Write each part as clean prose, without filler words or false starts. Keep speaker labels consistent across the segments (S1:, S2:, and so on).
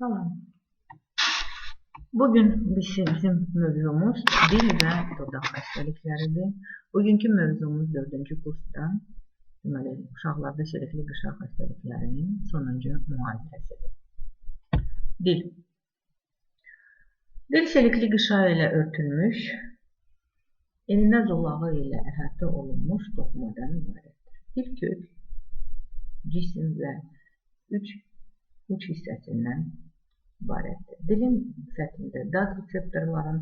S1: Salam. Bugün bizim mövzumuz dil və dodaq xəstəlikləridir. Bugünkü mövzumuz 4-cü kursda uşaqlarda çelikli qışa xəstəliklərinin sonuncu müalicəsidir. Dil. Dil çelikli qışa ilə örtülmüş, eninə zolağı ilə əhatə olunmuş toxumadan ibarətdir. Dil kök, cisim və uç hissəsindən ibarətdir. Dilin səthində dad reseptorların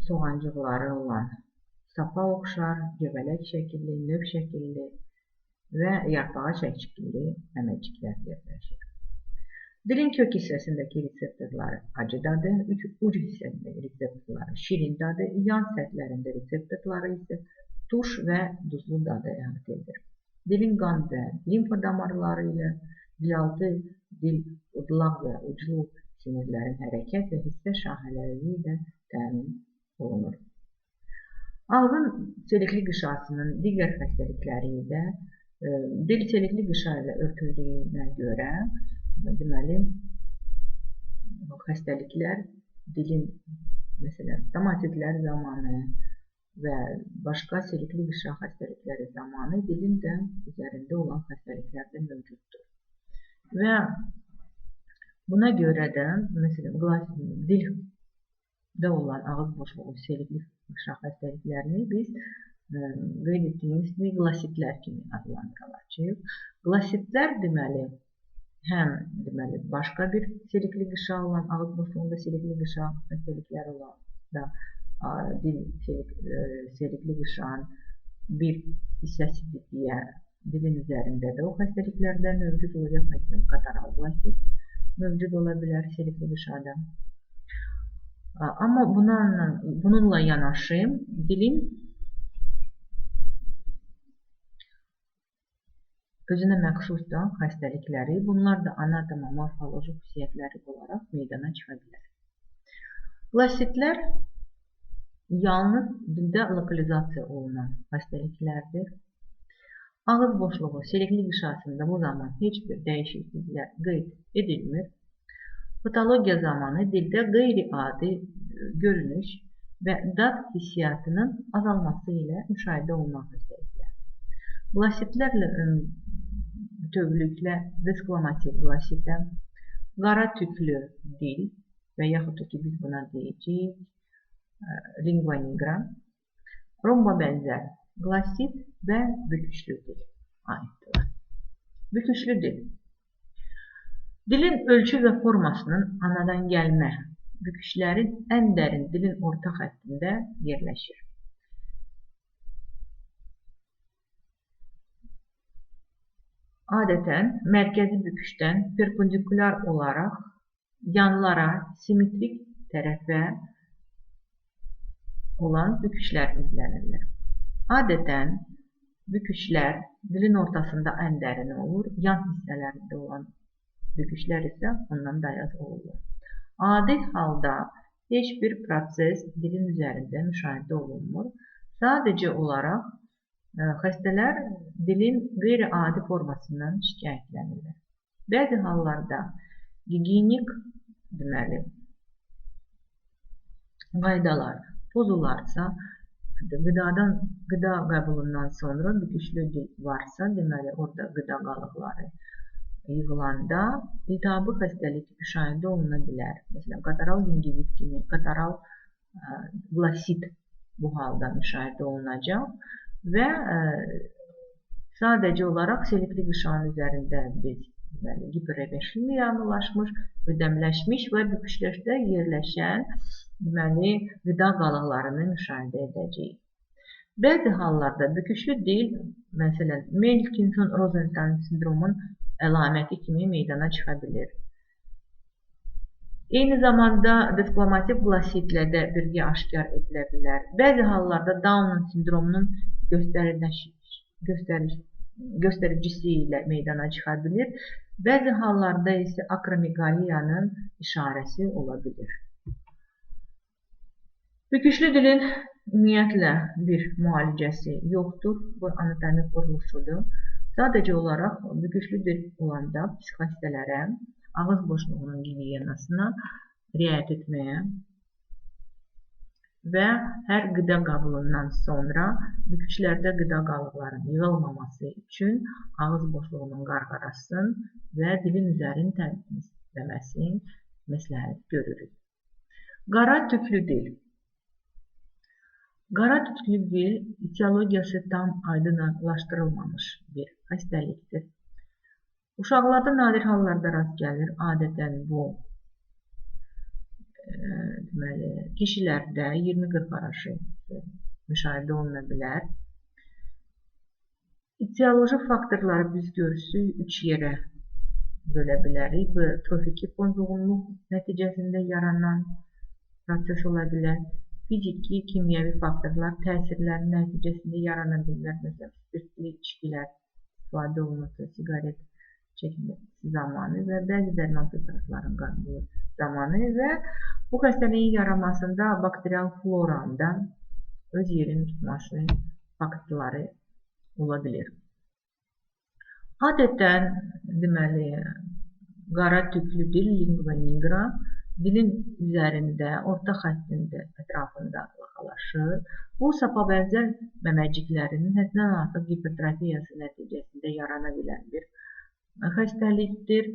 S1: soğancıqları olan sapa oxşar, göbələk şəkilli, növ şəkilli və yarpağı şəkilli əməciklər yerləşir. Dilin kök hissəsindəki reseptorları acı dadı, uc hissəsindəki reseptorları şirin dadı, yan səthlərində reseptorları isə tuş və duzlu dadı əhatə edir. Dilin qan və limfa damarları ilə dilaltı dil, udlaq və uclu sinirlərin hərəkət və hissə şaheləri ilə təmin olunur. Ağzın çelikli qışasının digər xəstəlikləri ilə dil çelikli qışa ilə örtüldüyünə görə deməli, xəstəliklər dilin, məsələn, stomatitlər zamanı və başqa çelikli qışa xəstəlikləri zamanı dilin də üzərində olan xəstəliklər də mövcuddur. Və buna görə də, məsələn, dildə olan ağız boşluğu çelikli qışa xəstəliklərini biz qeyd etdiyimiz qlasitlər kimi adlandırılacaq. Qlasitlər deməli, həm başqa bir çelikli qışa olan, ağız boşluğunda çelikli qışa xəstəlikləri olan da çelikli qışanın bir hissəsidir deyə dilin üzərində də o xəstəliklərdə mövcud olacaq. Məsələn, kataral glasit mövcud ola bilər çelikli qışada. Amma bununla yanaşı dilin özünə məxsus da xəstəlikləri, bunlar da anatomi, morfoloji xüsusiyyətləri olaraq meydana çıxa bilər. Qlasitlər yalnız dildə lokalizasiya olunan xəstəliklərdir. Ağız boşluğu çelikli qışasında bu zaman heç bir dəyişikliklər qeyd edilmir. Patologiya zamanı dildə qeyri-adi görünüş və dad hissiyatının azalması ilə müşahidə olunan xəstəliklər. Qlasitlərlə bütövlüklə desklamativ qlasitə, qara tüklü dil və yaxud da ki biz buna deyəcəyik lingua nigra, romba bənzər glasit və büküşlü dil aiddir. Büküşlü dil. Dilin ölçü və formasının anadan gəlmə büküşlərin ən dərin dilin orta xəttində yerləşir. Adətən mərkəzi büküşdən perpendikulyar olaraq yanlara simetrik tərəfə olan büküşlər izlənirlər. Adətən büküşlər dilin ortasında ən dərin olur, yan hissələrində olan büküşlər isə ondan dayaz olurlar. Adi halda heç bir proses dilin üzərində müşahidə olunmur. Sadəcə olaraq xəstələr dilin qeyri-adi formasından şikayətlənirlər. Bəzi hallarda gigiyenik qaydalar pozularsa, qida qəbulundan sonra büküşlü dil varsa, deməli orada qida qalıqları yığılanda iltihabı xəstəlik müşahidə oluna bilər. Məsələn, kataral gingivit kimi kataral glasit bu halda müşahidə olunacaq və sadəcə olaraq çelikli qışanın üzərində biz hiperrebeşmiyalaşmış, ödəmləşmiş və büküşlərdə yerləşən qida qalıqlarını müşahidə edəcəyik. Bəzi hallarda büküşlü dil, məsələn, Melkinson-Rosenthal sindromun əlaməti kimi meydana çıxa bilir. Eyni zamanda desklamativ glasitlə də birgə aşkar edilə bilər. Bəzi hallarda Down sindromunun göstəricisi ilə meydana çıxa bilir. Bəzi hallarda isə akromegaliyanın işarəsi ola bilir. Büküşlü dilin ümumiyyətlə bir müalicəsi yoxdur. Bu anatomik quruluşudur. Sadəcə olaraq büküşlü dil olanda psixik xəstələrə ağız boşluğunun gigiyenasına riayət etməyə və hər qida qabılından sonra büküşlərdə qida qalıqlarının yığılmaması üçün ağız boşluğunun qarqarasın və dilin üzərini təmizləməsini məsləhət görürük. Qara tüklü dil. Qara tüklü dil etiologiyası tam aydınlaşdırılmamış bir xəstəlikdir. Uşaqlarda nadir hallarda rast gəlir. Adətən bu kişilərdə 20-40 arası müşahidə oluna bilər. Etioloji faktorları biz görürsük 3 yerə bölə bilərik. Bu trofiki pozğunluq nəticəsində yaranan proses ola bilər. Fiziki, kimyəvi faktorlar təsirləri nəticəsində yarana bilər. Məsələn, spirtli içkilər istifadə olunması, siqaret çəkməsi zamanı və bəzi dərman preparatların qəbulu zamanı və bu xəstəliyin yaranmasında bakterial floranda öz yerini tutması faktorları ola bilir. Adətən, deməli, qara tüklü dil, lingua nigra, dilin üzərində, orta xəttində, ətrafında laxalaşır. Bu, sapa bənzər məməciklərinin həddən artıq hipertrofiyası nəticəsində yarana bilən bir xəstəlikdir.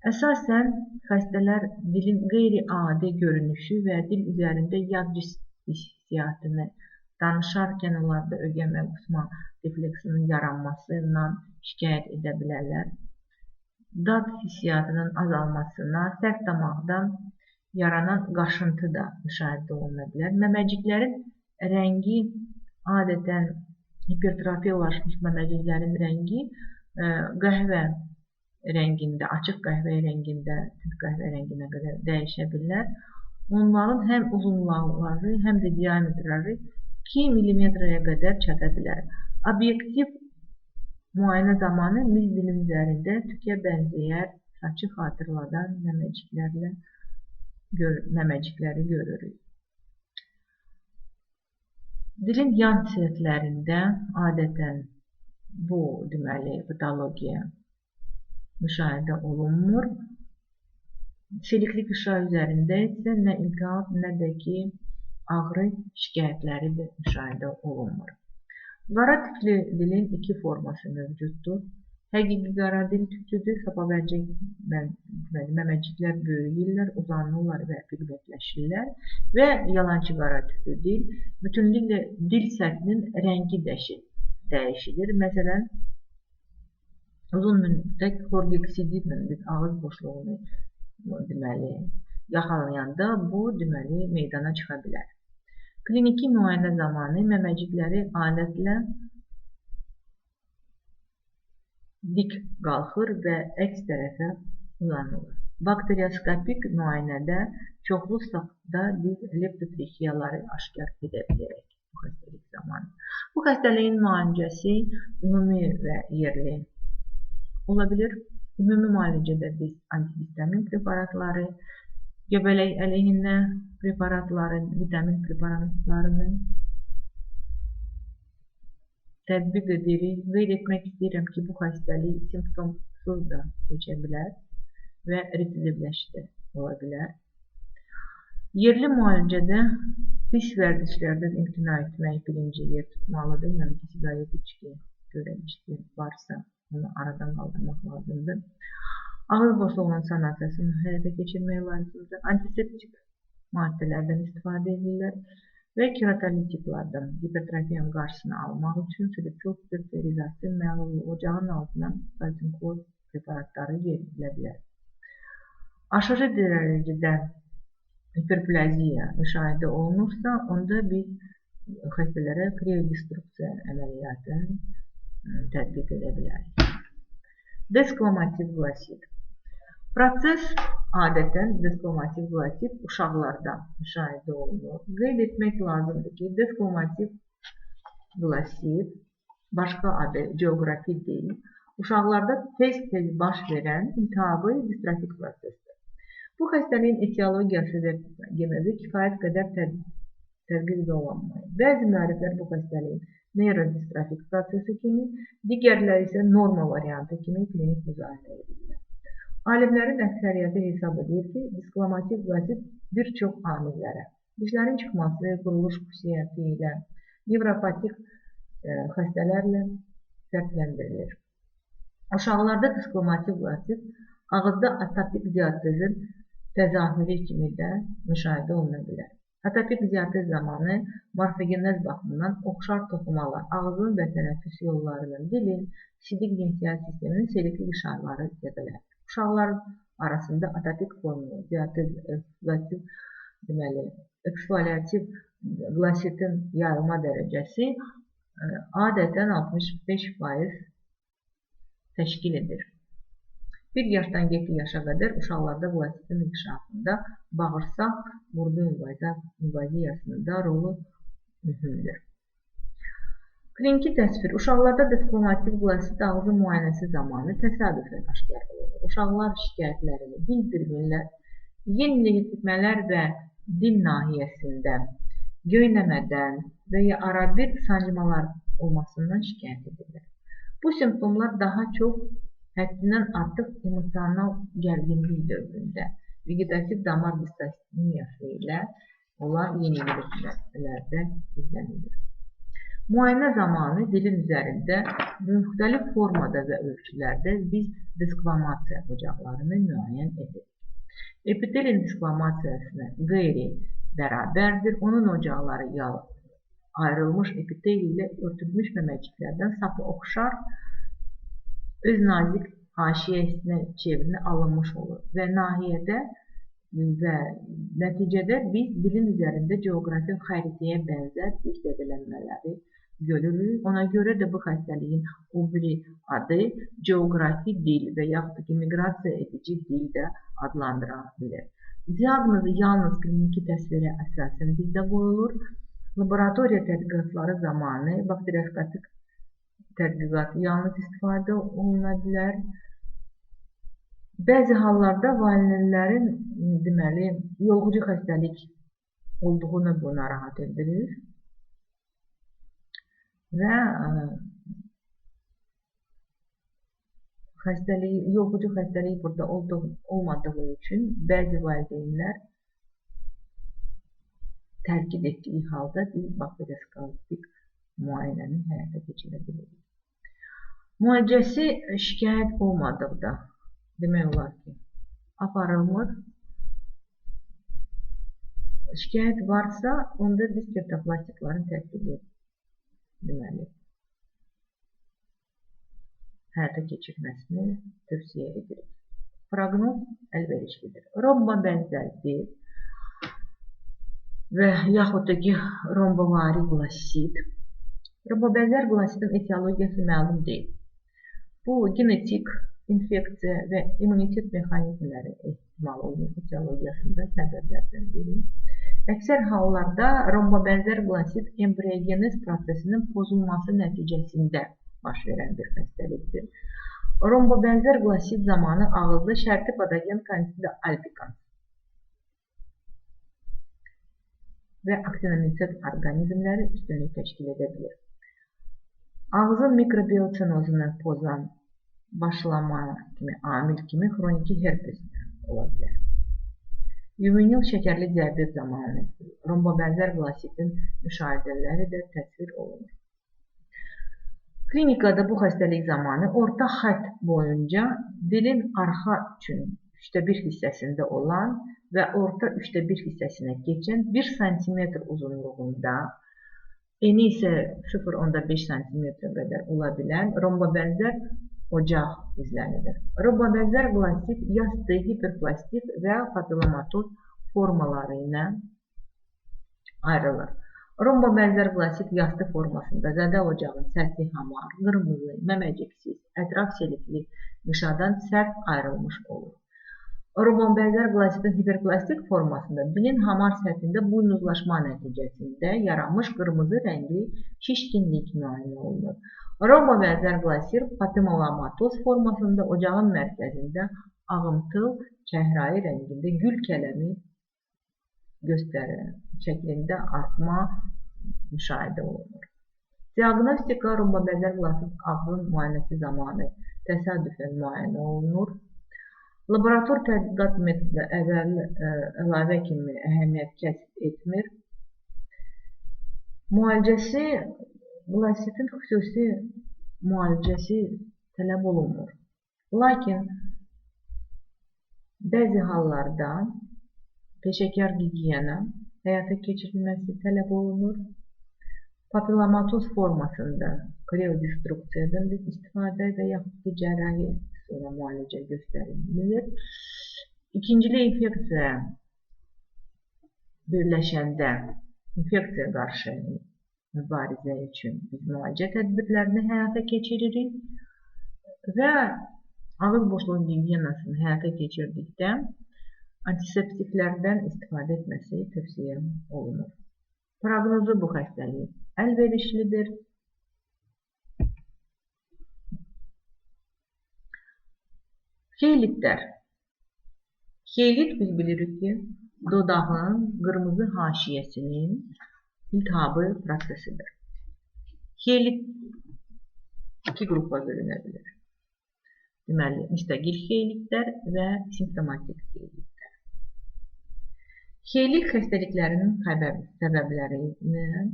S1: Əsasən, xəstələr dilin qeyri-adi görünüşü və dil üzərində yad hissiyatını danışarkən onlarda ögənmə qusma refleksinin yaranmasından şikayət edə bilərlər. Dad hissiyatının azalmasına, sərt damaqdan yaranan qaşıntı da müşahidə oluna bilər. Məməciklərin rəngi, adətən hipertrofiyalaşmış məməciklərin rəngi qəhvə rəngində, açıq qəhvə rəngində, tünd qəhvə rənginə qədər dəyişə bilər. Onların həm uzunluqları, həm də diametrləri 2 mm-yə qədər çata bilər. Obyektiv müayinə zamanı biz dilin üzərində tükə bənzəyər, saçı xatırladan məməcikləri görürük. Dilin yan səhətlərində adətən bu, deməli, patologiya müşahidə olunmur. Silikli qışa üzərində isə nə iltihab, nə də ki, ağrı şikayətləri də müşahidə olunmur. Qara tüklü dilin 2 forması mövcuddur. Həqiqi qara dil tüklüdür, sapa bənzər məməciklər böyüyürlər, uzanırlar və qüvvətləşirlər və yalançı qara tüklü dil bütünlüklə dil səthinin rəngi dəyişilir. Məsələn, uzun müddət xorgeksiditlə biz ağız boşluğunu yaxalayanda bu meydana çıxa bilər. Kliniki müayinə zamanı məməcikləri alətlə dik qalxır və əks tərəfə uzanılır. Bakterioskopik müayinədə çoxlu safhada biz leptotrixiyaları aşkar edə bilərək bu xəstəlik zamanı. Bu xəstəliyin müalicəsi ümumi və yerli ola bilir. Ümumi müalicədə biz antihistamin preparatları, göbələk əleyhinə preparatları, vitamin preparatlarını tətbiq edirik. Qeyd etmək istəyirəm ki, bu xəstəlik simptomsuz da keçə bilər və residivləşdə ola bilər. Yerli müalicədə pis vərdişlərdən imtina etmək birinci yer tutmalıdır. Yəni ki, siqaret içki görülmüşsə varsa, onu aradan qaldırmaq lazımdır. Ağız boşluğunun sanasiyasını həyata keçirmək lazımdır. Antiseptik maddələrdən istifadə edirlər və keratolitiklardan hipertrofiyanın qarşısını almaq üçün sulfitrizasiya məhlulu ocağın altına kalsium klor preparatları yeridilə bilər. Aşırı dərəcədə hiperplaziya müşahidə olunursa, onda biz xəstələrə kriodestruksiya əməliyyatı tətbiq edə bilərik. Desklomativ qlasit. Proses adətən desklomativ qlasit uşaqlarda müşahidə olunur. Qeyd etmək lazımdır ki, desklomativ qlasit, başqa adı geoqrafi deyil, uşaqlarda tez-tez baş verən iltihabı distrofik prosesdir. Bu xəstəliyin etiologiyası və genezi kifayət qədər tədqiq olunmayıb. Bəzi müəlliflər bu xəstəliyin neyrodistrofik prosesi kimi, digərləri isə norma variantı kimi klinik müzakirə edirlər. Alimlərin əksəriyyəti hesab edir ki, disklomatik vəzif bir çox amillərə, dişlərin çıxması, quruluş xüsusiyyəti ilə, nevropatik xəstələrlə fərqləndirilir. Uşaqlarda disklomatik vəzif ağızda atopik diatezin təzahürü kimi də müşahidə oluna bilər. Atopik diatez zamanı morfogenez baxımından oxşar toxumalar ağzın və tənəffüs yollarının, dilin, sidik cinsiyyət sisteminin selektiv işarları zədələnir. Uşaqlar arasında atopik formlu diatez eksfoliativ glasitin yayılma dərəcəsi adətən 65% təşkil edir. 1 yaşdan 7 yaşa qədər uşaqlarda glasitin inkişafında bağırsaq qurdu invaziyasında rolu mühümdür. Kliniki təsvir. Uşaqlarda disklomatik glasit ağzı müayinəsi zamanı təsadüfən aşkar olunur. Uşaqlar şikayətlərini bildirmirlər. Yenilətmələr və dil nahiyəsində göynəmədən və ya arabir sancmalar olmasından şikayət edirlər. Bu simptomlar daha çox həddindən artıq emosional gərginlik dövründə vegetativ damar distoniyası ilə olan yenilətmələrdə izlənilir. Müayinə zamanı dilin üzərində müxtəlif formada və ölçülərdə biz disklamasiya ocaqlarını müəyyən edirik. Epitelin disklamasiyasinə qeyri-bərabərdir. Onun ocaqları ayrılmış epitel ilə örtülmüş məməciklərdən sapı oxşar öz nazik haşiyəsinə çevrini alınmış olur və nahiyədə və nəticədə biz dilin üzərində coğrafi xəritəyə bənzər bir zədələnmələri görürük. Ona görə də bu xəstəliyin o biri adı coğrafi dil və yaxud ki, miqrasiya edici dil də adlandıra bilir. Diaqnozu yalnız kliniki təsvirə əsasən bizdə qoyulur. Laboratoriya tədqiqatları zamanı bakterioskopik tədqiqat yalnız istifadə oluna bilər. Bəzi hallarda valideynlərin yoluxucu xəstəlik olduğunu bu narahat edilir və yoluxucu xəstəlik burada olmadığı üçün bəzi valideynlər tərkib etdiyi halda biz bakterioskopik müayinəni həyata keçirə bilirik. Müalicəsi şikayət olmadıqda demək olar ki, aparılmır. Şikayət varsa, onda biz kertoplastikların tətbiqi həyata keçirməsini tövsiyə edirik. Proqnoz əlverişlidir. Romba bənzərdir və yaxud da ki, rombovari glasit. Romba bənzər glasitin etiologiyası məlum deyil. Bu, genetik infeksiya və immunitet mexanizmləri ehtimal olunur etiologiyasında səbəblərdən biri. Əksər hallarda rombobənzər glasit embriogenez prosesinin pozulması nəticəsində baş verən bir xəstəlikdir. Rombobənzər glasit zamanı ağızda şərti patogen Candida albicans və aktinomicet orqanizmləri üstünlük təşkil edə bilir. Ağzın mikrobiotenozunu pozan başlama kimi, amil kimi xroniki herpes ola bilər. Yuvenil şəkərli diabet zamanı rombobənzər glasitin müşahidələri də təsvir olunur. Klinikada bu xəstəlik zamanı orta xətt boyunca dilin arxa üçün 1/3 hissəsində olan və orta 1/3 hissəsinə keçən 1 sm uzunluğunda, eni isə 0,5 sm qədər ola bilən rombobənzər ocaq izlənilir. Rombobənzər glasit yastı, hiperplastik və papillomatoz formaları ilə ayrılır. Rombobənzər glasit yastı formasında zədə ocağın səthi hamar, qırmızı, məməciksiz, ətraf selikli qışadan sərt ayrılmış olur. Rombobənzər glasitin hiperplastik formasında dilin hamar səthində buynuzlaşma nəticəsində yaranmış qırmızı rəngli şişkinlik müayinə olunur. Rombobənzər glasit papillomatoz formasında ocağın mərkəzində ağımtıl çəhrayı rəngində gül kələmi göstərir şəklində artma müşahidə olunur. Diaqnostika rombobənzər glasit ağzın müayinəsi zamanı təsadüfən müayinə olunur. Laborator tədqiqat metodu əlavə kimi əhəmiyyət kəsb etmir. Müalicəsi, qlositin xüsusi müalicəsi tələb olunmur. Lakin bəzi hallarda peşəkar gigiyena həyata keçirilməsi tələb olunur. Papillomatoz formasında kriodestruksiyadan istifadə və yaxud ki, cərrahi sonra müalicə göstərilir. İkincili infeksiya birləşəndə infeksiya qarşı mübarizə üçün biz müalicə tədbirlərini həyata keçiririk və ağız boşluğu gigiyenasını həyata keçirdikdə antiseptiklərdən istifadə etməsi tövsiyə olunur. Proqnozu bu xəstəlik əlverişlidir. Xeylitlər. Xeylit biz bilirik ki, dodağın qırmızı haşiyəsinin iltihabı prosesidir. Xeylit iki qrupa bölünə bilir. Deməli, müstəqil xeylitlər və simptomatik xeylitlər. Xeylit xəstəliklərinin səbəblərindən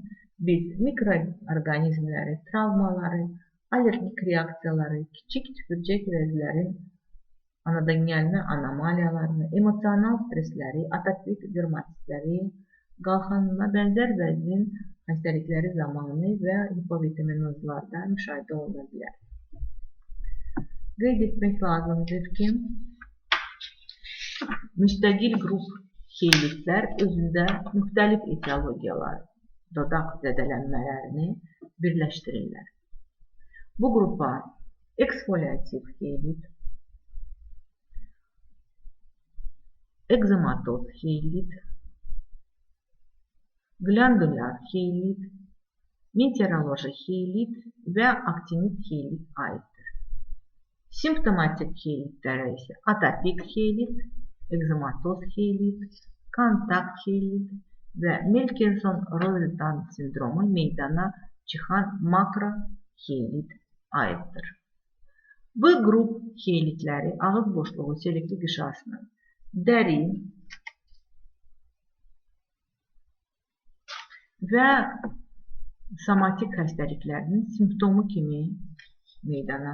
S1: biz mikroorqanizmləri, travmaları, allergik reaksiyaları, kiçik tüpürcək vəzlərin anadan gəlmə anomaliyalarını, emosional stresləri, atopik dermatitləri, qalxanına bənzər vəzin xəstəlikləri zamanı və hipovitaminozlarda müşahidə oluna bilər. Qeyd etmək lazımdır ki, müstəqil qrup xeylitlər özündə müxtəlif etiologiyalar, dodaq zədələnmələrini birləşdirirlər. Bu qrupa eksfoliativ xeylit, ekzematoz xeylit, glandulyar xeylit, meteoroloji xeylit və aktinit xeylit aiddir. Simptomatik xeylitlərə isə atopik xeylit, ekzematoz xeylit, kontakt xeylit və Melkerson-Rosenthal sindromu meydana çıxan makro xeylit aiddir. Bu qrup xeylitləri ağız boşluğu selektiv qişasının dəri və somatik xəstəliklərinin simptomu kimi meydana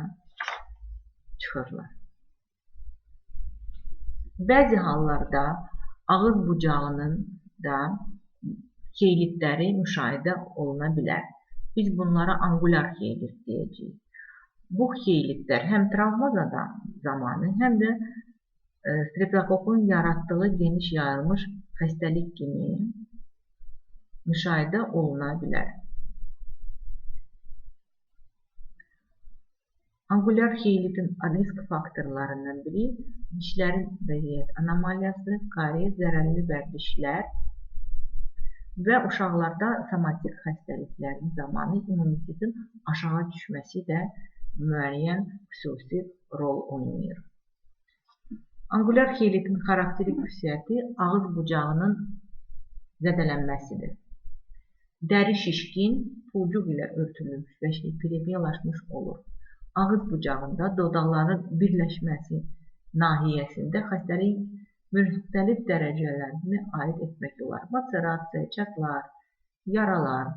S1: çıxırlar. Bəzi hallarda ağız bucağının da xeylitləri müşahidə oluna bilər. Biz bunlara angulyar xeylit deyəcəyik. Bu xeylitlər həm travma zamanı, həm də streptokokun yaratdığı geniş yayılmış xəstəlik kimi müşahidə oluna bilər. Angulyar xeylitin risk faktorlarından biri dişlərin vəziyyət anomaliyası, karies, zərərli vərdişlər və uşaqlarda somatik xəstəliklərin zamanı immunitetin aşağı düşməsi də müəyyən xüsusi rol oynayır. Angulyar xeylitin xarakterik xüsusiyyəti ağız bucağının zədələnməsidir. Dəri şişkin, pulcuq ilə örtülmüş və epidemiyalaşmış olur. Ağız bucağında dodaqların birləşməsi nahiyəsində xəstəlik müxtəlif dərəcələrini aid etmək olar. Maserasiya, çatlar, yaralar,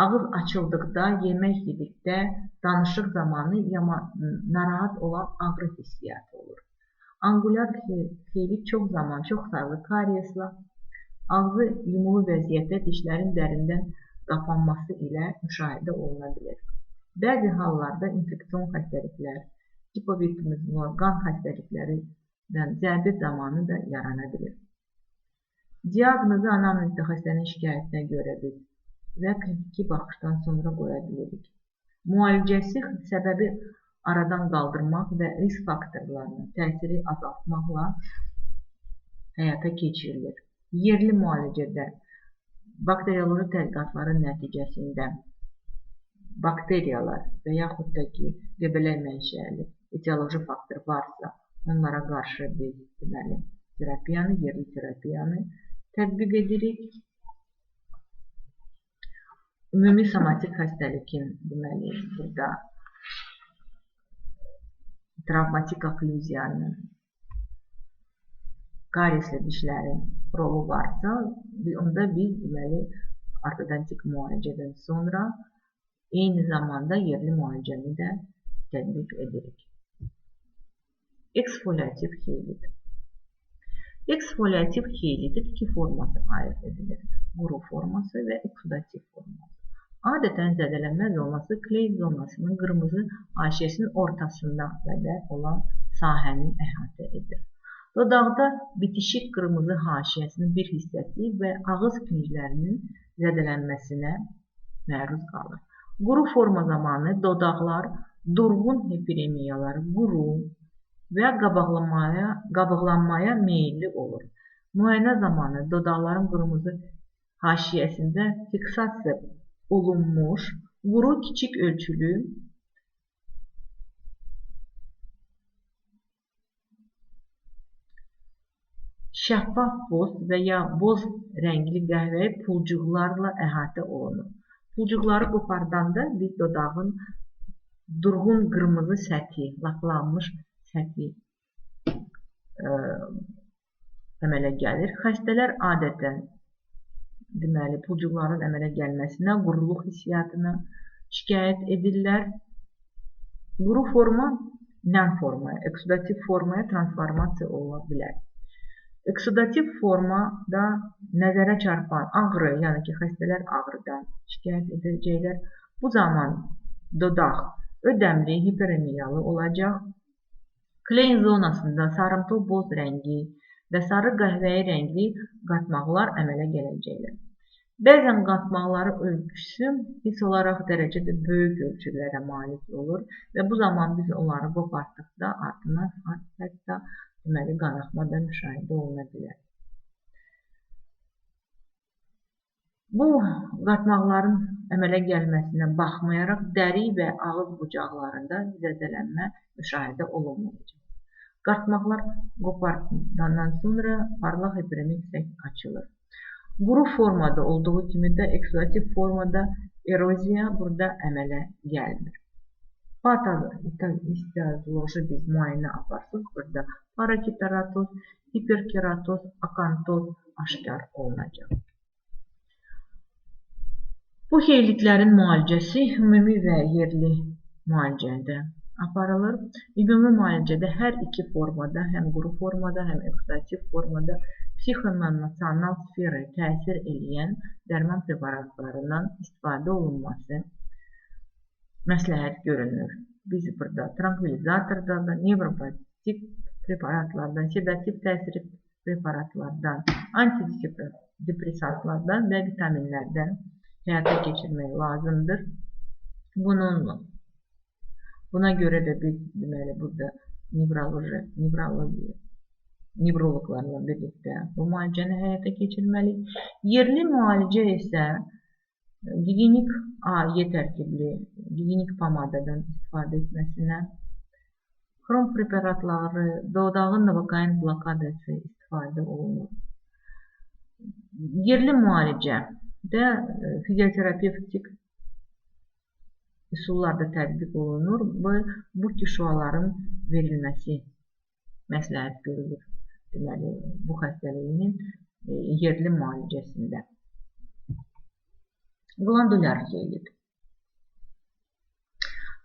S1: ağız açıldıqda, yemək yedikdə, danışıq zamanı narahat olan ağrı hissiyatı olur. Angulyar xeylit çox zaman çox sayılı kariesla, ağzı yumulu vəziyyətdə dişlərin dərindən qapanması ilə müşahidə oluna bilir. Bəzi hallarda infeksion xəstəliklər, hipovitaminozlar, qan xəstəliklərindən zərbət zamanı da yarana bilir. Diaqnozu anamnezdə xəstənin şikayətinə görə biz və kliniki baxışdan sonra qoya bilirik. Müalicəsi səbəbi aradan qaldırmaq və risk faktorlarının təsiri azaltmaqla həyata keçirilir. Yerli müalicədə bakterioloji tədqiqatların nəticəsində bakteriyalar və yaxud da ki, göbələk mənşəli etioloji faktor varsa, onlara qarşı biz deməli, terapiyanı, yerli terapiyanı tətbiq edirik. Ümumi somatik xəstəlikin deməli, burada travmatik oklüziyanı karisli dişlərin rolu varsa, onda biz deməli ortodontik müalicədən sonra eyni zamanda yerli müalicəni də tətbiq edirik. Eksfoliativ xeylit. Eksfoliativ xeylitin iki forması ayırt edilir. Quru forması və eksudativ forması. Adətən zədələnmə zonası kley zonasının qırmızı haşiyəsinin ortasında olan sahəni əhatə edir. Dodaqda bitişik qırmızı haşiyəsinin bir hissəsi və ağız künclərinin zədələnməsinə məruz qalır. Quru forma zamanı dodaqlar durğun hiperemiyalar, quru və qabıqlanmaya meyilli olur. Müayinə zamanı dodaqların qırmızı haşiyəsində fiksasiya olunmuş, quru kiçik ölçülü şəffaf boz və ya boz rəngli qəhvəyi pulcuqlarla əhatə olunur. Pulcuqları qopardanda biz dodağın durğun qırmızı səthi, laqlanmış səthi əmələ gəlir. Xəstələr adətən deməli pulcuqların əmələ gəlməsinə, quruluq hissiyatına şikayət edirlər. Quru forma nəm formaya, eksudativ formaya transformasiya ola bilər. Eksudativ formada nəzərə çarpan ağrı, yəni ki, xəstələr ağrıdan şikayət edəcəklər. Bu zaman dodaq ödəmli, hiperemiyalı olacaq. Kleyin zonasında sarımtıl boz rəngi və sarı qəhvəyi rəngli qatmaqlar əmələ gələcəklər. Bəzən qatmaqları ölçüsü hiss olaraq dərəcədə böyük ölçülərə malik olur və bu zaman biz onları qopartdıqda ardından hətta deməli qanaxma da müşahidə oluna bilər. Bu qatmaqların əmələ gəlməsinə baxmayaraq dəri və ağız bucaqlarında zədələnmə müşahidə olunmayacaq. Qatmaqlar qopartdıqdan sonra parlaq hiperemik sək açılır. Quru formada olduğu kimi də eksudativ formada eroziya burada əmələ gəlmir. Patolojik biz müayinə aparsaq, burada parakeratoz, hiperkeratoz, akantoz aşkar olunacaq. Bu xeylitlərin müalicəsi ümumi və yerli müalicədə aparılır. Ümumi müalicədə hər iki formada, həm quru formada, həm eksudativ formada psixoemosional sferaya təsir edən dərman preparatlarından istifadə olunması məsləhət görünür. Biz burada trankvilizatordan, nevropatik preparatlardan, sedativ təsiri preparatlardan, antidepressantlardan və vitaminlərdən həyata keçirmək lazımdır. Buna görə də biz deməli burada nevroloqlarla birlikdə bu müalicəni həyata keçirməliyik. Yerli müalicə isə gigiyenik A-Y tərkibli gigiyenik pomadadan istifadə etməsinə, xrom preparatları, dodağın novokain blokadası istifadə olunur. Yerli müalicədə fizioterapevtik üsullarda tətbiq olunur və bu ki şüaların verilməsi məsləhət görülür. Deməli, bu xəstəliyin yerli müalicəsində. Qlandulyar xeylit.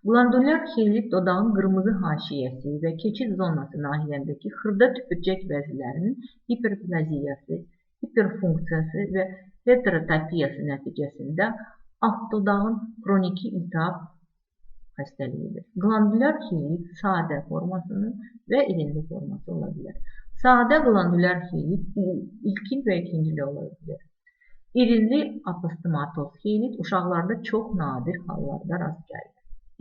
S1: Qlandulyar xeylit dodağın qırmızı haşiyəsi və keçid zonası nahiyəndəki xırda tüpürcək vəzlərinin hiperplaziyası, hiperfunksiyası və heterotopiyası nəticəsində alt dodağın xroniki iltihab xəstəliyidir. Qlandulyar xeylit sadə formasının və irinli forması ola bilər. Sadə qlandulyar xeylit ilkin və ikincili ola bilər. İrinli apostomatoz xeylit uşaqlarda çox nadir hallarda rast gəlir.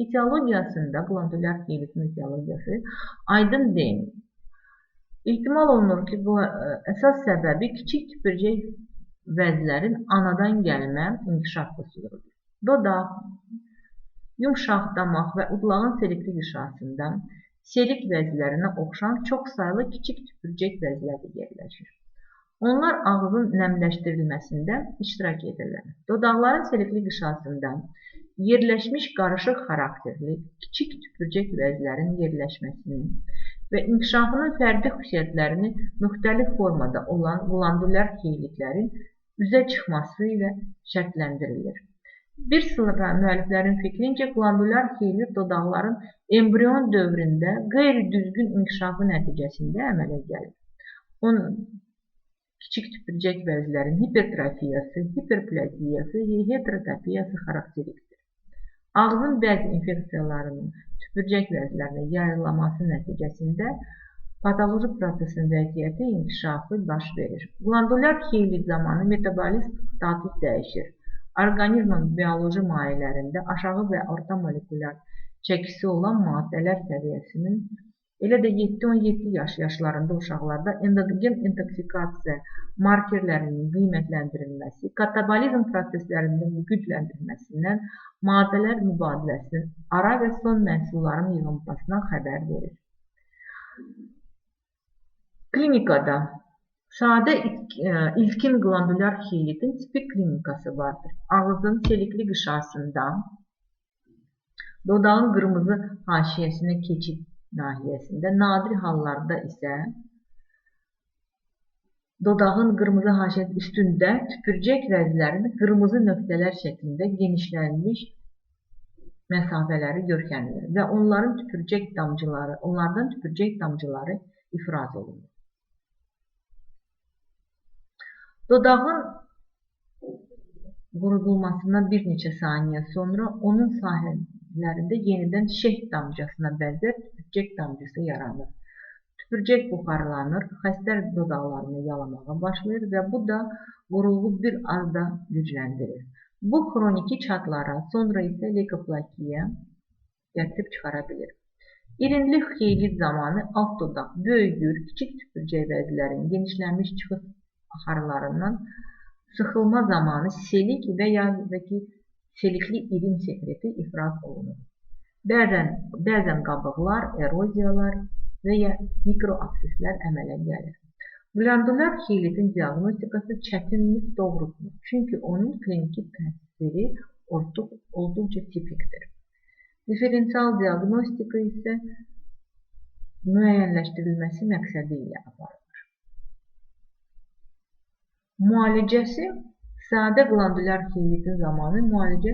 S1: Etiologiyasında qlandulyar xeylitin etiologiyası aydın deyil. İhtimal olunur ki, bu əsas səbəbi kiçik tüpürcək vəzlərin anadan gəlmə inkişaf qüsurudur. Dodaq, yumşaq damaq və udlağın selikli qişasında selik vəzlərinə oxşan çox saylı kiçik tüpürcək vəzləri yerləşir. Onlar ağzın nəmləşdirilməsində iştirak edirlər. Dodaqların selikli qişasında yerləşmiş qarışıq xarakterli kiçik tüpürcək vəzlərin yerləşməsinin və inkişafının fərdi xüsusiyyətlərini müxtəlif formada olan qlandulyar xeyliklərin üzə çıxması ilə şərtlendirilir. Bir sıra müəlliflərin fikrincə qlandulyar xeylik dodaqların embrion dövründə qeyri-düzgün inkişafı nəticəsində əmələ gəlir. Onun kiçik tüpürcək vəzlərin hipertrofiyası, hiperplaziyası və heterotopiyası xarakterikdir. Ağzın bəzi infeksiyalarının tüpürcək vəzlərinə yayılması nəticəsində patoloji prosesin vəziyyəti inkişafı baş verir. Qlandulyar xeylik zamanı metabolizm status dəyişir. Orqanizmin bioloji mayelərində aşağı və orta molekulyar çəkisi olan maddələr səviyyəsinin, elə də 7-17 yaşlarında uşaqlarda endogen intoksikasiya markerlərinin qiymətləndirilməsi, katabolizm proseslərinin gücləndirilməsindən maddələr mübadiləsinin ara və son məhsulların yığılmasından xəbər verir. Klinikada sadə ilkin qlandulyar xeylitin tipik klinikası vardır. Ağızın çelikli qışasında, dodağın qırmızı haşiyəsinə keçid nahiyəsində, nadir hallarda isə dodağın qırmızı haşiyəsi üstündə tüpürcək vəzlərinin qırmızı nöqtələr şəklində genişlənmiş məsafələri görkəmlənir və onlardan tüpürcək damcıları ifraz olunur. Dodağın qurudulmasından bir neçə saniyə sonra onun sahələrində yenidən şeh damcasına bənzər tüpürcək damcısı yaranır. Tüpürcək buxarlanır, xəstə dodaqlarını yalamağa başlayır və bu da quruluğu bir az da gücləndirir. Bu xroniki çatlara, sonra isə leykoplakiya gətirib çıxara bilir. İrinli xeylik zamanı alt dodaq böyüyür, kiçik tüpürcək vəzlərinin genişlənmiş çıxış axarlarından sıxılma zamanı selik və ya selikli irin sekreti ifraz olunur. Bəzən qabıqlar, eroziyalar və ya mikroabsislər əmələ gəlir. Qlandulyar xeylitin diaqnostikası çətinlik doğrultmur, çünki onun kliniki təsviri olduqca tipikdir. Diferensial diaqnostika isə müəyyənləşdirilməsi məqsədi ilə aparılır. Müalicəsi, sadə qlandulyar xeylitin zamanı müalicə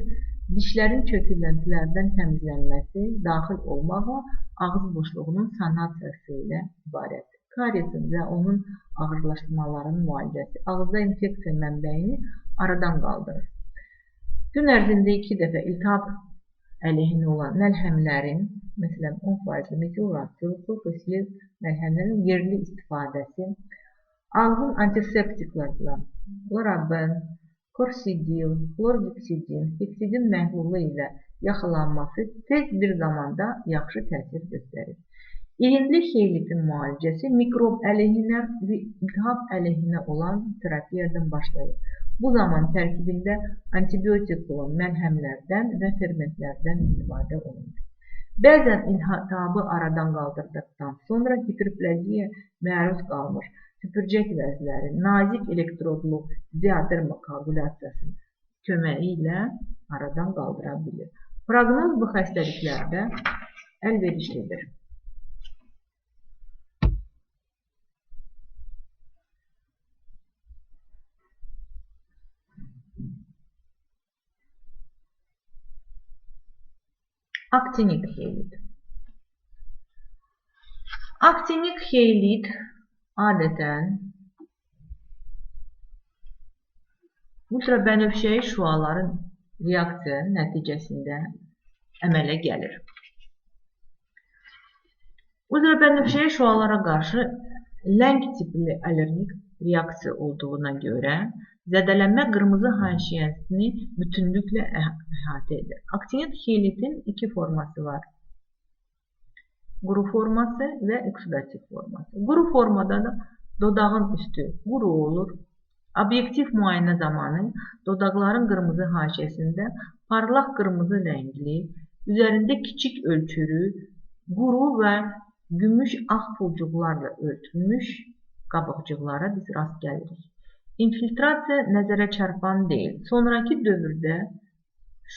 S1: dişlərin çöküləntilərdən təmizlənməsi daxil olmaqla ağız boşluğunun sanasiyası ilə ibarətdir. Kariesin və onun ağırlaşdırmalarının müalicəsi ağızda infeksiya mənbəyini aradan qaldırır. Gün ərzində 2 dəfə iltihab əleyhinə olan məlhəmlərin, məsələn 10% metiluracil, sulfosil məlhəmlərin yerli istifadəsi, ağzın antiseptiklərlə Loraben, Korsidil, Florgeksidin, Heksidin məhlulu ilə yaxalanması tez bir zamanda yaxşı təsir göstərir. İrinli xeylitin müalicəsi mikrob əleyhinə və iltihab əleyhinə olan terapiyadan başlayır. Bu zaman tərkibində antibiotik olan məlhəmlərdən və fermentlərdən istifadə olunur. Bəzən iltihabı aradan qaldırdıqdan sonra hiperplaziya məruz qalmış tüpürcək vəzləri nazik elektrodlu diaderma koagulyasiyasının köməyi ilə aradan qaldıra bilir. Proqnoz bu xəstəliklərdə əlverişlidir. Aktinik xeylit. Aktinik xeylit adətən ultrabənövşəyi şüaların reaksiya nəticəsində əmələ gəlir. Ultrabənövşəyi şüalara qarşı ləng tipli allergik reaksiya olduğuna görə zədələnmə qırmızı haşiyəsini bütünlüklə əhatə edir. Aktinik xeylitin 2 forması var. Quru forması və oksidativ forması. Quru formada da dodağın üstü quru olur. Obyektiv müayinə zamanı dodaqların qırmızı haşiyəsində parlaq qırmızı rəngli, üzərində kiçik ölçülü, quru və gümüş ağ pulcuqlarla örtülmüş qabıqcıqlara biz rast gəlirik. İnfiltrasiya nəzərə çarpan deyil. Sonraki dövrdə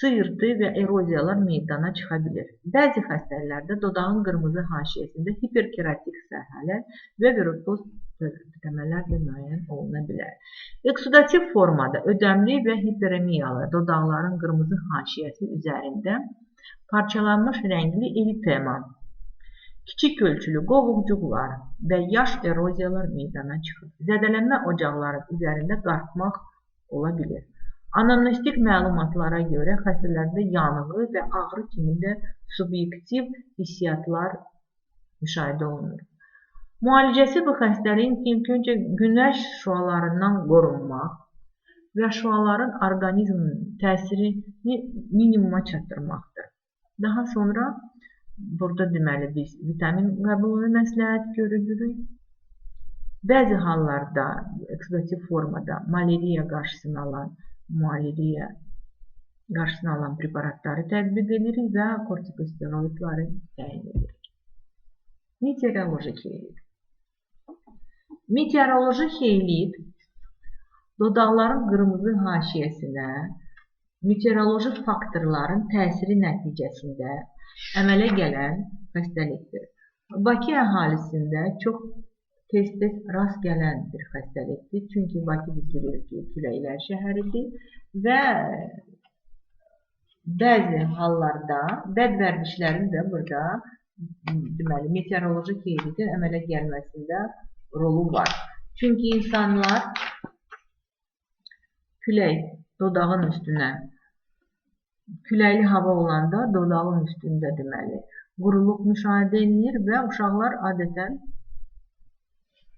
S1: sıyırtı və eroziyalar meydana çıxa bilir. Bəzi xəstəliklərdə dodağın qırmızı haşiyəsində hiperkeratik səhhələr və viroz tükəmələr də müəyyən oluna bilər. Eksudativ formada ödəmli və hiperemiyalı dodaqların qırmızı haşiyəsi üzərində parçalanmış rəngli eritema, kiçik ölçülü qovuqcuqlar və yaş eroziyalar meydana çıxır. Zədələnmə ocaqları üzərində qartmaq ola bilir. Anamnestik məlumatlara görə xəstələrdə yanığı və ağrı kimi də subyektiv hissiyatlar müşahidə olunur. Müalicəsi bu xəstəliyin ilk öncə günəş şüalarından qorunmaq və şüaların orqanizmin təsirini minimuma çatdırmaqdır. Daha sonra burada deməli biz vitamin qəbulunu məsləhət görürük. Bəzi hallarda eksudativ formada malariya qarşısını alan preparatları tətbiq edirik və kortikosteroidləri təyin edirik. Meteoroloji xeylit. Meteoroloji xeylit dodaqların qırmızı haşiyəsinə meteoroloji faktorların təsiri nəticəsində əmələ gələn xəstəlikdir. Bakı əhalisində çox tez-tez rast gələn bir xəstəlikdir. Çünki Bakı biz bilirik ki, küləklər şəhəridir və bəzi hallarda bəd vərdişlərin də burada deməli meteoroloji xeylitin əmələ gəlməsində rolu var. Çünki insanlar külək dodağın üstünə, küləkli hava olanda dodağın üstündə deməli quruluq müşahidə edilir və uşaqlar adətən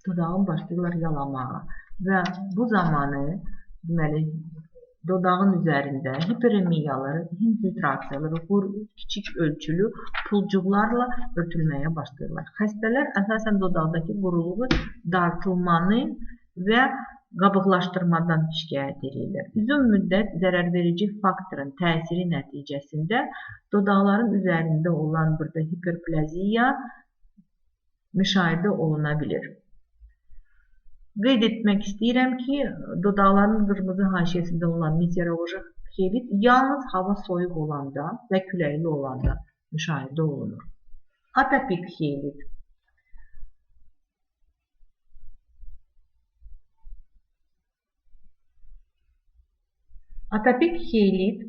S1: dodağın başlayırlar yalamağa və bu zamanı deməli dodağın üzərində hiperemiyalı, infiltrasiyalı, kiçik ölçülü pulcuqlarla örtülməyə başlayırlar. Xəstələr əsasən dodaqdakı quruluğu dartılmanı və qabıqlaşdırmadan şikayət edirlər. Uzun müddət zərərverici faktorun təsiri nəticəsində dodaqların üzərində olan burada hiperplaziya müşahidə oluna bilir. Qeyd etmək istəyirəm ki, dodaqların qırmızı haşiyəsində olan meteoroloji xeylit yalnız hava soyuq olanda və küləkli olanda müşahidə olunur. Atopik xeylit. Atopik xeylit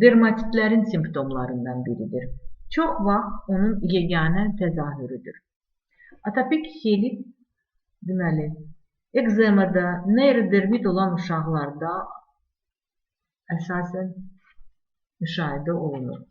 S1: dermatitlərin simptomlarından biridir. Çox vaxt onun yeganə təzahürüdür. Atopik xeylit deməli, ekzemada, neyrodermit olan uşaqlarda əsasən müşahidə olunur.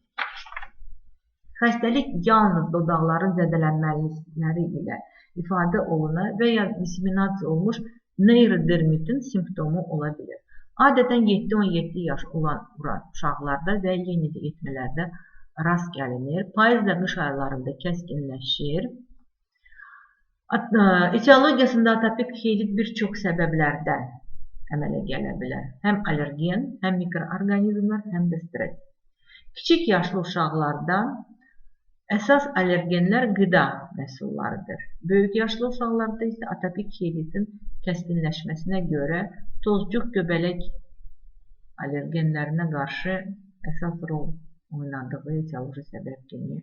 S1: Xəstəlik yalnız dodaqların zədələnmələri ilə ifadə olunan və ya disseminasiya olmuş neyrodermitin simptomu ola bilir. Adətən 7-17 yaş olan uşaqlarda və yeniyetmələrdə rast gəlinir. Payız və qış aylarında kəskinləşir. Etiologiyasında atopik xeylit bir çox səbəblərdən əmələ gələ bilər. Həm allergen, həm mikroorqanizmlər, həm də stres. Kiçik yaşlı uşaqlarda əsas allergenlər qida məhsullarıdır. Böyük yaşlı uşaqlarda isə atopik xeylitin kəskinləşməsinə görə tozcuq göbələk allergenlərinə qarşı əsas rol oynadığı etioloji səbəb kimi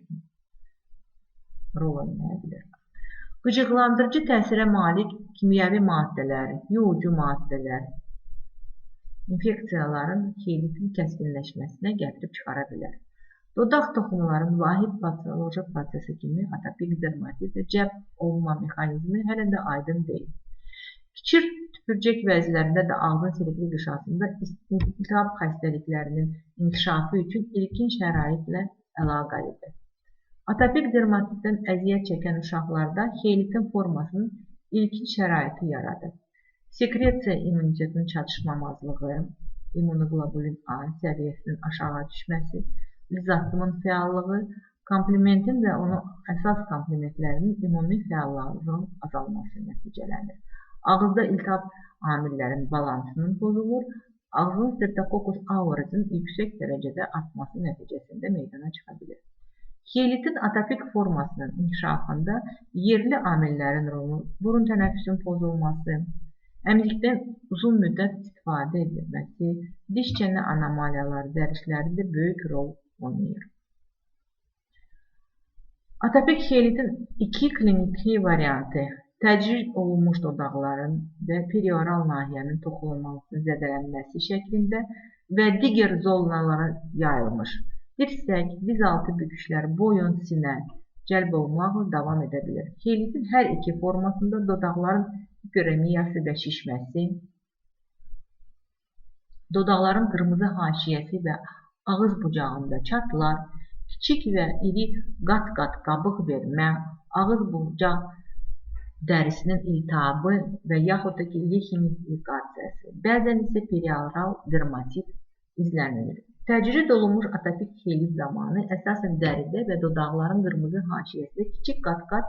S1: rol oynaya bilər. Qıcıqlandırıcı təsirə malik kimyəvi maddələr, yuğucu maddələr infeksiyaların xeylitin kəskinləşməsinə gətirib çıxara bilər. Dodaq toxumların vahid patoloji prosesi kimi atopik dermatitə cəlb olunma mexanizmi hələ də aydın deyil. Kiçik tüpürcək vəzilərində də ağzın silikli qışasında iltihab xəstəliklərinin inkişafı üçün ilkin şəraitlə əlaqəlidir. Atopik dermatitdən əziyyət çəkən uşaqlarda xeylitin formasının ilkin şəraiti yaradır. Sekresiya immunitetinin çatışmamazlığı, immunoglobulin A səviyyəsinin aşağı düşməsi, lizatımın fəallığı, komplementin və onun əsas komplementlərinin ümumi fəallığının azalması nəticələnir. Ağızda iltihab amillərinin balansının pozulur, ağzın streptokokus aureus'un yüksək dərəcədə artması nəticəsində meydana çıxa bilir. Xeylitin atopik formasının inkişafında yerli amillərin rolu, burun tənəffüsün pozulması, Əmcikdən uzun müddət istifadə edilməsi, diş çənə anomaliyaları dərişlərində böyük rol oynayır. Atopik xeylitin iki kliniki variantı, təcrid olunmuş dodaqların və perioral nahiyənin toxunulmasının zədələnməsi şəklində və digər zonalara yayılmış. Dirsək, dizaltı büküşlər, boyun, sinə cəlb olunmaqla davam edə bilir. Xeylitin hər iki formasında dodaqların hiperemiyası və şişməsi, dodaqların qırmızı haşiyəsi və ağız bucağında çatlar, kiçik və iri qat-qat qabıq vermə, ağız bucaq dərisinin iltihabı və yaxud da ki, leximifikasiyası, bəzən isə perioral dermatit izlənilir. Təcrid olunmuş atopik xeylit zamanı əsasən dəridə və dodaqların qırmızı haşiyəsində kiçik qat-qat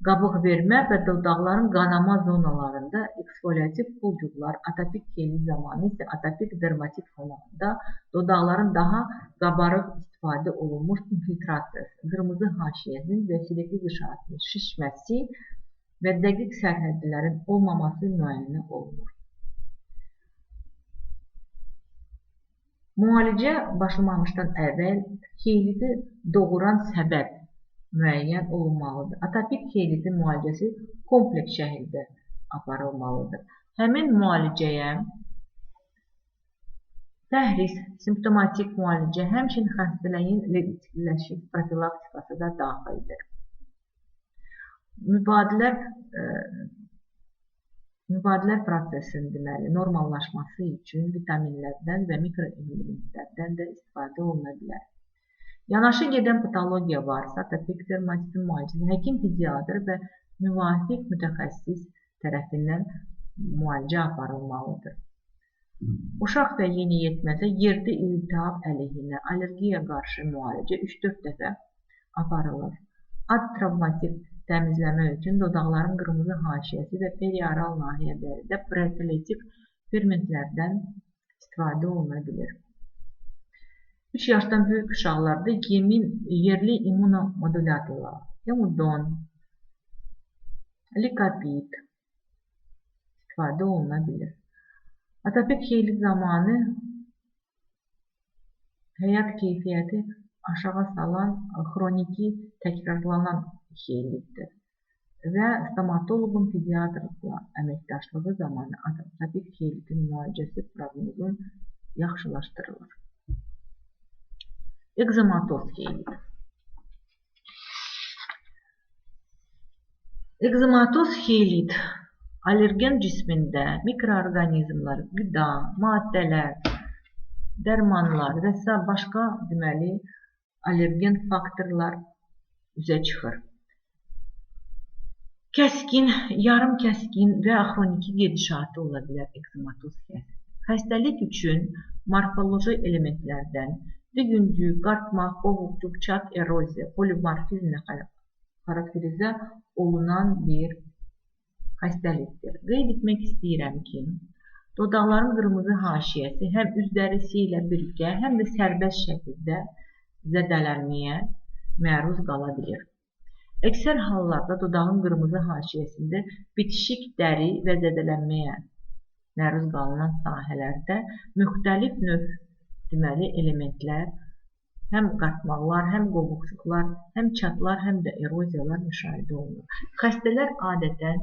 S1: qabıq vermə və dodaqların qanama zonalarında eksfoliativ pulcuqlar, atopik xeylit zamanı isə atopik dermatit fonunda dodaqların daha qabarıq istifadə olunmuş infiltrasiyası, qırmızı haşiyənin və silikli qışartının şişməsi və dəqiq sərhədlərin olmaması müəyyənə olunur. Müalicə başlamamışdan əvvəl xeyliti doğuran səbəb müəyyən olunmalıdır. Atopik xeylitin müalicəsi kompleks şəkildə aparılmalıdır. Həmin müalicəyə təhris, simptomatik müalicə, həmçinin xəstəliyin legitimləşik profilaktikası da daxildir. Mübadilə prosesinin normallaşması üçün vitaminlərdən və mikroelementlərdən də istifadə oluna bilər. Yanaşı gedən patologiya varsa, atopik dermatitin müalicəsi həkim, pediatr və müvafiq mütəxəssis tərəfindən müalicə aparılmalıdır. Uşaq və yeniyetmədə yerdə iltihab əleyhinə allergiya qarşı müalicə 3-4 dəfə aparılır. Ad travmatik təmizləmə üçün dodaqların qırmızı haşiyəsi və perioral nahiyələrində proteolytik fermentlərdən istifadə oluna bilir. 3 yaşdan böyük uşaqlarda yerli immunomodulatorlar, hemodon, likopid istifadə oluna bilir. Atopik xeylit zamanı həyat keyfiyyəti aşağı salan xroniki təkrarlanan xeylitdir və stomatoloqun pediatrla əməkdaşlığı zamanı atopik xeylitin müalicəsi proqnozun yaxşılaşdırılır. Ekzematoz xeylit. Ekzematoz xeylit allergen cismində mikroorqanizmlər, qida, maddələr, dərmanlar və s. başqa allergen faktorlar üzə çıxır. Kəskin, yarım kəskin və xroniki gedişatı ola bilər ekzematoz xeylit. Xəstəlik üçün morfoloji elementlərdən dügüncük, qartmaq, qovuqcuq, çat, eroziya, polimorfizmlə xarakterizə olunan bir xəstəlikdir. Qeyd etmək istəyirəm ki, dodaqların qırmızı haşiyəsi həm üz dərisi ilə birgə, həm də sərbəst şəkildə zədələnməyə məruz qala bilir. Əksər hallarda dodağın qırmızı haşiyəsində bitişik dəri və zədələnməyə məruz qalınan sahələrdə müxtəlif növ elementlər, həm qartmaqlar, həm qovuqcuqlar, həm çatlar, həm də eroziyalar müşahidə olunur. Xəstələr adətən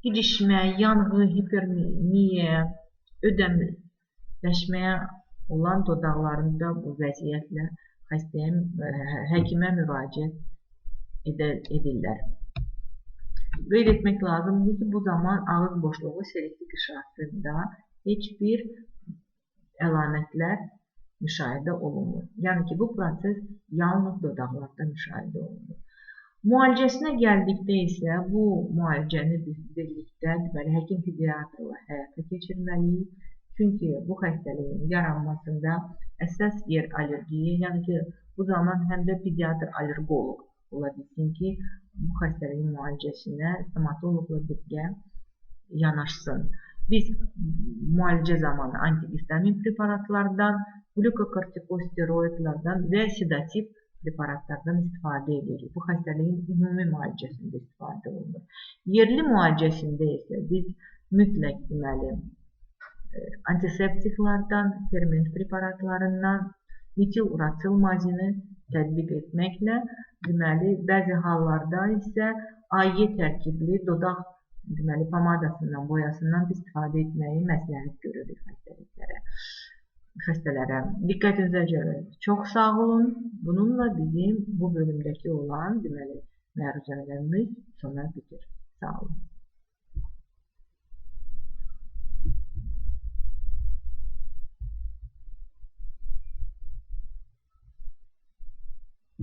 S1: gidişmə, yanğı, hiperemiya, ödəmləşməyə olan dodaqlarında bu vəziyyətlə həkimə müraciət edirlər. Qeyd etmək lazımdır ki, bu zaman ağız boşluğu selektiv qışartında heç bir əlamətlər müşahidə olunur. Yəni ki, bu proses yalnız dodaqlarda müşahidə olunur. Müalicəsinə gəldikdə isə bu müalicəni biz birlikdə həkim pediatrla həyata keçirməliyik. Çünki bu xəstəliyin yaranmasında əsas yer allergiya, yəni ki, bu zaman həm də pediatr allergoloq ola bilsin ki, bu xəstəliyin müalicəsinə stomatoloqla birgə yanaşsın. Biz müalicə zamanı antihistamin preparatlardan, glukokortikosteroidlardan və sedativ preparatlardan istifadə edirik. Bu xəstəliyin ümumi müalicəsində istifadə olunur. Yerli müalicəsində isə biz mütləq deməli antiseptiklardan, ferment preparatlarından metil uracil tətbiq etməklə, deməli bəzi hallarda isə AY tərkibli dodaq deməli pomadasından, boyasından istifadə etməyi məsləhət görürük xəstələrə. Diqqətinizə görə çox sağ olun. Bununla bizim bu bölümdəki olan deməli məruzələrimiz sona bitir. Sağ olun.